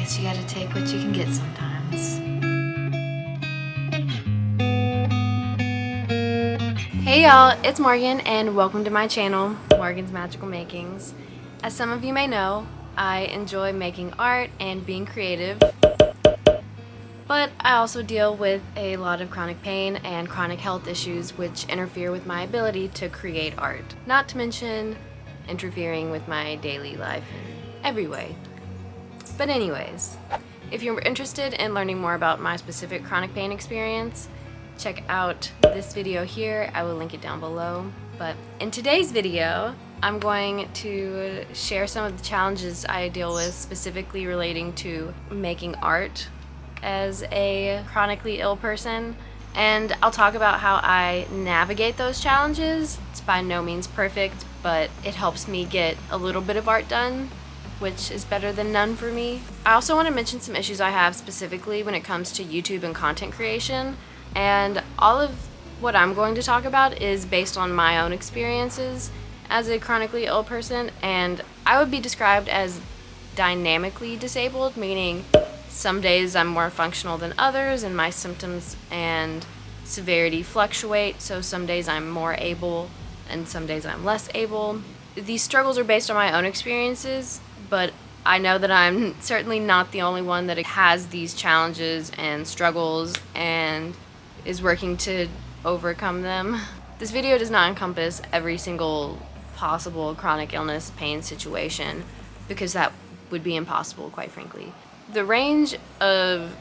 guess you gotta take what you can get sometimes. Hey y'all, it's Morgan and welcome to my channel, Morgan's Magical Makings. As some of you may know, I enjoy making art and being creative, but I also deal with a lot of chronic pain and chronic health issues which interfere with my ability to create art. Not to mention interfering with my daily life in every way. But anyways, if you're interested in learning more about my specific chronic pain experience, check out this video here. I will link it down below. But in today's video, I'm going to share some of the challenges I deal with specifically relating to making art as a chronically ill person. And I'll talk about how I navigate those challenges. It's by no means perfect, but it helps me get a little bit of art done, which is better than none for me. I also want to mention some issues I have specifically when it comes to YouTube and content creation, and all of what I'm going to talk about is based on my own experiences as a chronically ill person, and I would be described as dynamically disabled, meaning some days I'm more functional than others and my symptoms and severity fluctuate, so some days I'm more able and some days I'm less able. These struggles are based on my own experiences, but I know that I'm certainly not the only one that has these challenges and struggles and is working to overcome them. This video does not encompass every single possible chronic illness pain situation because that would be impossible, quite frankly. The range of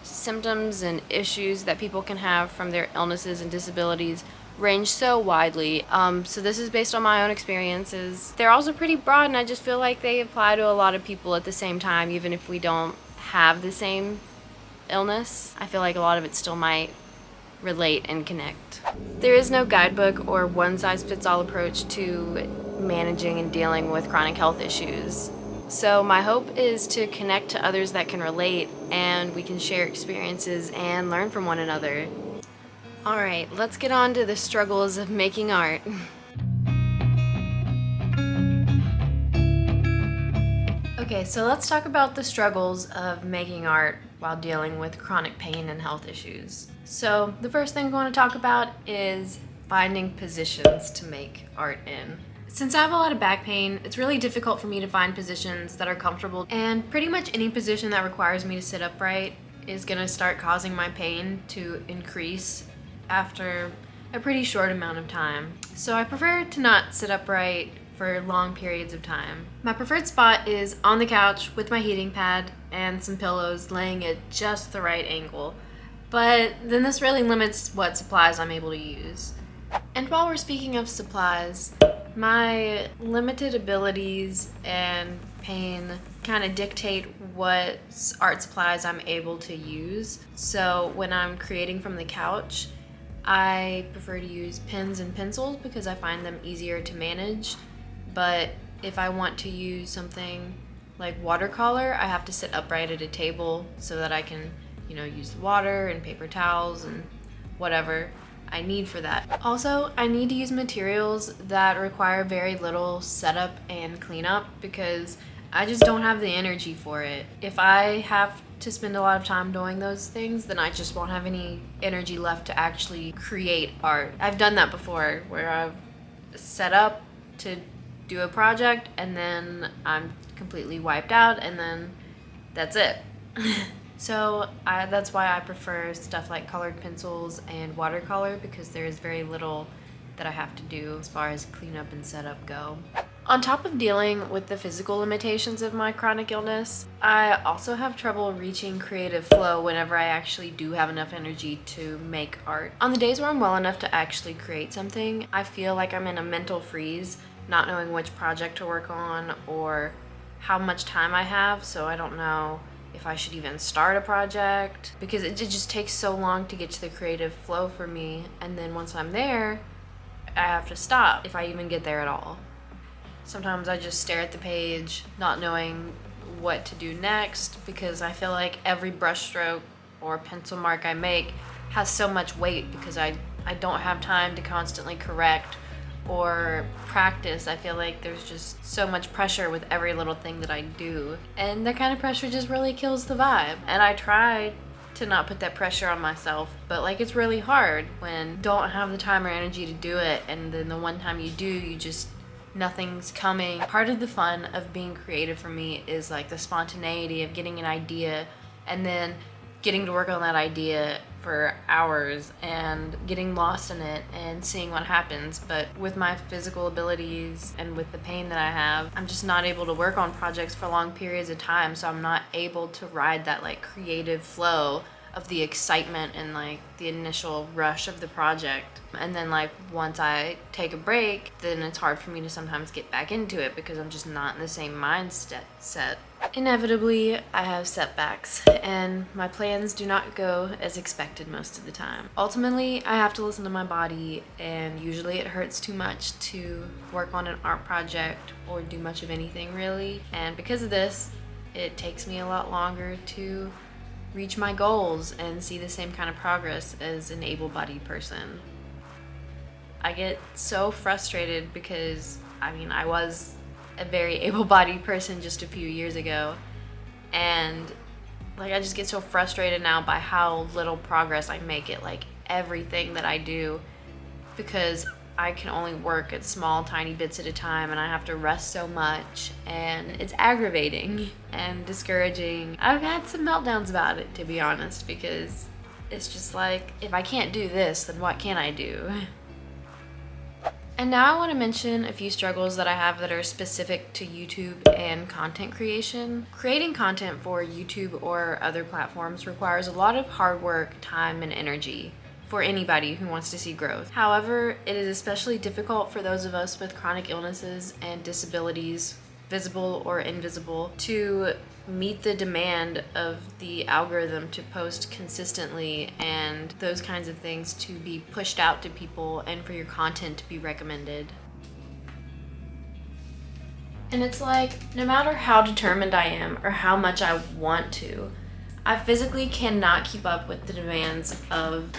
symptoms and issues that people can have from their illnesses and disabilities range so widely, so this is based on my own experiences. They're also pretty broad, and I just feel like they apply to a lot of people at the same time, even if we don't have the same illness. I feel like a lot of it still might relate and connect. There is no guidebook or one-size-fits-all approach to managing and dealing with chronic health issues. So my hope is to connect to others that can relate, and we can share experiences and learn from one another. Alright, let's get on to the struggles of making art. Okay, so let's talk about the struggles of making art while dealing with chronic pain and health issues. So the first thing I want to talk about is finding positions to make art in. Since I have a lot of back pain, it's really difficult for me to find positions that are comfortable, and pretty much any position that requires me to sit upright is going to start causing my pain to increase after a pretty short amount of time. So I prefer to not sit upright for long periods of time. My preferred spot is on the couch with my heating pad and some pillows laying at just the right angle. But then this really limits what supplies I'm able to use. And while we're speaking of supplies, my limited abilities and pain kind of dictate what art supplies I'm able to use. So when I'm creating from the couch, I prefer to use pens and pencils because I find them easier to manage. But if I want to use something like watercolor, I have to sit upright at a table so that I can, use the water and paper towels and whatever I need for that. Also, I need to use materials that require very little setup and cleanup because I just don't have the energy for it. If I have to spend a lot of time doing those things, then I just won't have any energy left to actually create art. I've done that before where I've set up to do a project and then I'm completely wiped out and then that's it. So that's why I prefer stuff like colored pencils and watercolor because there is very little that I have to do as far as cleanup and setup go. On top of dealing with the physical limitations of my chronic illness, I also have trouble reaching creative flow whenever I actually do have enough energy to make art. On the days where I'm well enough to actually create something, I feel like I'm in a mental freeze, not knowing which project to work on or how much time I have, so I don't know if I should even start a project because it just takes so long to get to the creative flow for me, and then once I'm there, I have to stop if I even get there at all. Sometimes I just stare at the page, not knowing what to do next because I feel like every brushstroke or pencil mark I make has so much weight because I don't have time to constantly correct or practice. I feel like there's just so much pressure with every little thing that I do, and that kind of pressure just really kills the vibe. And I try to not put that pressure on myself, but like it's really hard when you don't have the time or energy to do it, and then the one time you do, nothing's coming. Part of the fun of being creative for me is like the spontaneity of getting an idea and then getting to work on that idea for hours and getting lost in it and seeing what happens. But with my physical abilities and with the pain that I have, I'm just not able to work on projects for long periods of time, so I'm not able to ride that like creative flow of the excitement and like the initial rush of the project. And then like once I take a break, then it's hard for me to sometimes get back into it because I'm just not in the same mindset. Inevitably, I have setbacks and my plans do not go as expected most of the time. Ultimately, I have to listen to my body, and usually it hurts too much to work on an art project or do much of anything really. And because of this, it takes me a lot longer to reach my goals and see the same kind of progress as an able-bodied person. I get so frustrated because, I was a very able-bodied person just a few years ago, and like I just get so frustrated now by how little progress I make at like everything that I do, because I can only work at small tiny bits at a time and I have to rest so much, and it's aggravating and discouraging. I've had some meltdowns about it, to be honest, because it's just like, if I can't do this, then what can I do? And now I want to mention a few struggles that I have that are specific to YouTube and content creation. Creating content for YouTube or other platforms requires a lot of hard work, time, and energy for anybody who wants to see growth. However, it is especially difficult for those of us with chronic illnesses and disabilities, visible or invisible, to meet the demand of the algorithm to post consistently and those kinds of things to be pushed out to people and for your content to be recommended. And it's like, no matter how determined I am or how much I want to, I physically cannot keep up with the demands of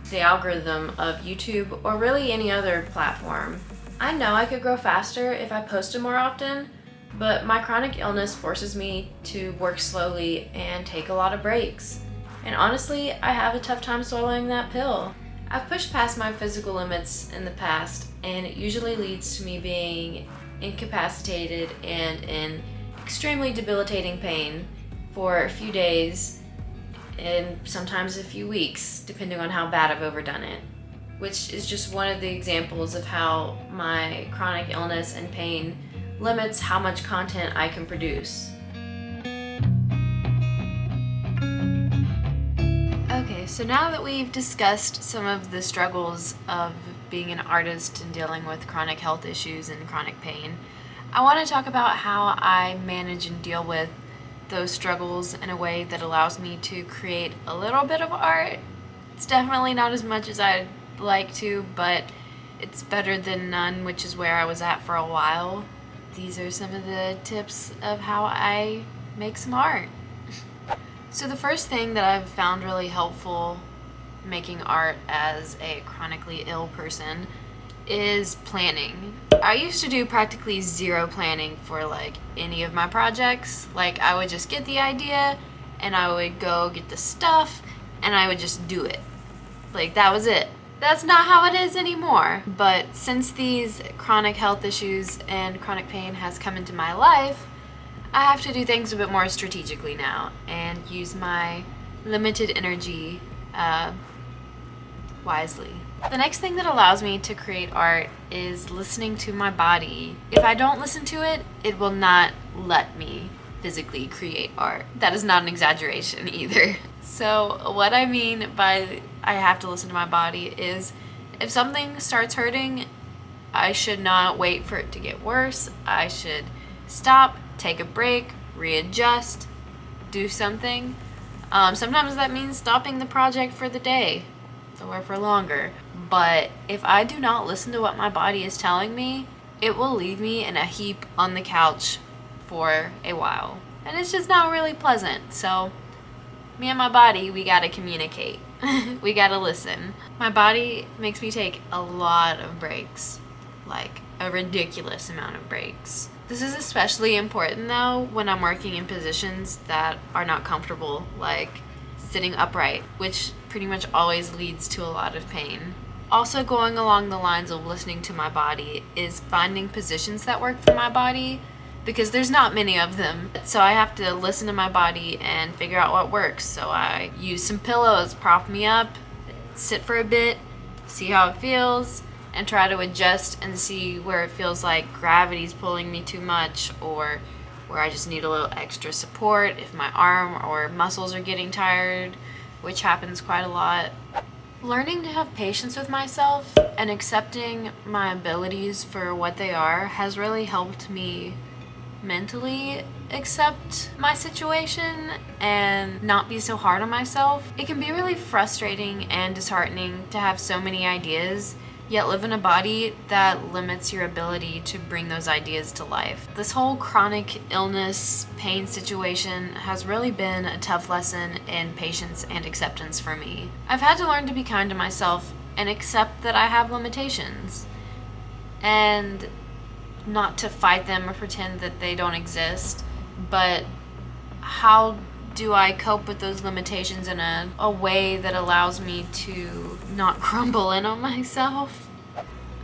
the algorithm of YouTube or really any other platform. I know I could grow faster if I posted more often, but my chronic illness forces me to work slowly and take a lot of breaks. And honestly, I have a tough time swallowing that pill. I've pushed past my physical limits in the past, and it usually leads to me being incapacitated and in extremely debilitating pain for a few days and sometimes a few weeks, depending on how bad I've overdone it, which is just one of the examples of how my chronic illness and pain limits how much content I can produce. Okay, so now that we've discussed some of the struggles of being an artist and dealing with chronic health issues and chronic pain, I want to talk about how I manage and deal with those struggles in a way that allows me to create a little bit of art. It's definitely not as much as I'd like to, but it's better than none, which is where I was at for a while. These are some of the tips of how I make some art. So the first thing that I've found really helpful making art as a chronically ill person is planning. I used to do practically zero planning for like any of my projects. Like I would just get the idea and I would go get the stuff and I would just do it. Like that was it. That's not how it is anymore. But since these chronic health issues and chronic pain has come into my life, I have to do things a bit more strategically now and use my limited energy wisely. The next thing that allows me to create art is listening to my body. If I don't listen to it, it will not let me physically create art. That is not an exaggeration either. So what I mean by I have to listen to my body is if something starts hurting, I should not wait for it to get worse. I should stop, take a break, readjust, do something. Sometimes that means stopping the project for the day or for longer. But if I do not listen to what my body is telling me, it will leave me in a heap on the couch for a while. And it's just not really pleasant. So me and my body, we gotta communicate. We gotta listen. My body makes me take a lot of breaks. like a ridiculous amount of breaks. This is especially important though when I'm working in positions that are not comfortable, like sitting upright, which pretty much always leads to a lot of pain. Also, going along the lines of listening to my body is finding positions that work for my body, because there's not many of them. So I have to listen to my body and figure out what works. So I use some pillows, prop me up, sit for a bit, see how it feels, and try to adjust and see where it feels like gravity's pulling me too much, or where I just need a little extra support if my arm or muscles are getting tired, which happens quite a lot. Learning to have patience with myself and accepting my abilities for what they are has really helped me mentally accept my situation and not be so hard on myself. It can be really frustrating and disheartening to have so many ideas, yet live in a body that limits your ability to bring those ideas to life. This whole chronic illness, pain situation has really been a tough lesson in patience and acceptance for me. I've had to learn to be kind to myself and accept that I have limitations, and not to fight them or pretend that they don't exist, but how do I cope with those limitations in a way that allows me to not crumble in on myself?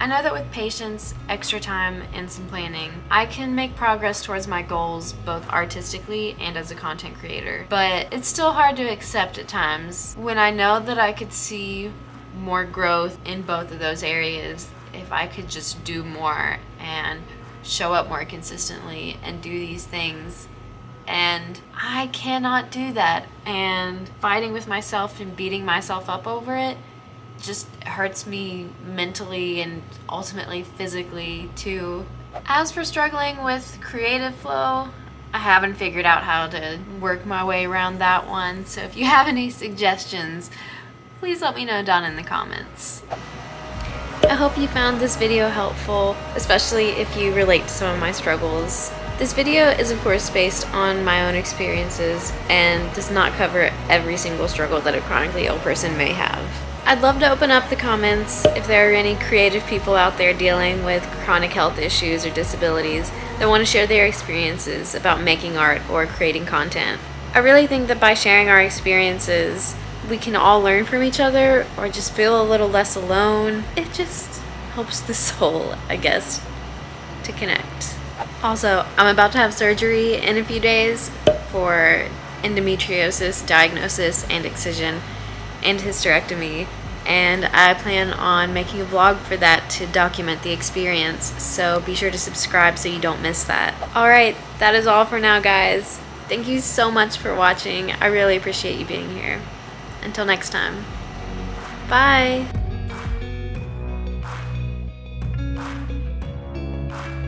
I know that with patience, extra time, and some planning, I can make progress towards my goals both artistically and as a content creator. But it's still hard to accept at times when I know that I could see more growth in both of those areas if I could just do more and show up more consistently and do these things. And I cannot do that, and fighting with myself and beating myself up over it just hurts me mentally and ultimately physically too. As for struggling with creative flow, I haven't figured out how to work my way around that one, so if you have any suggestions, please let me know down in the comments. I hope you found this video helpful, especially if you relate to some of my struggles. This video is of course based on my own experiences and does not cover every single struggle that a chronically ill person may have. I'd love to open up the comments if there are any creative people out there dealing with chronic health issues or disabilities that want to share their experiences about making art or creating content. I really think that by sharing our experiences, we can all learn from each other or just feel a little less alone. It just helps the soul, I guess, to connect. Also, I'm about to have surgery in a few days for endometriosis diagnosis and excision and hysterectomy, and I plan on making a vlog for that to document the experience, so be sure to subscribe so you don't miss that. Alright, that is all for now, guys. Thank you so much for watching. I really appreciate you being here. Until next time. Bye!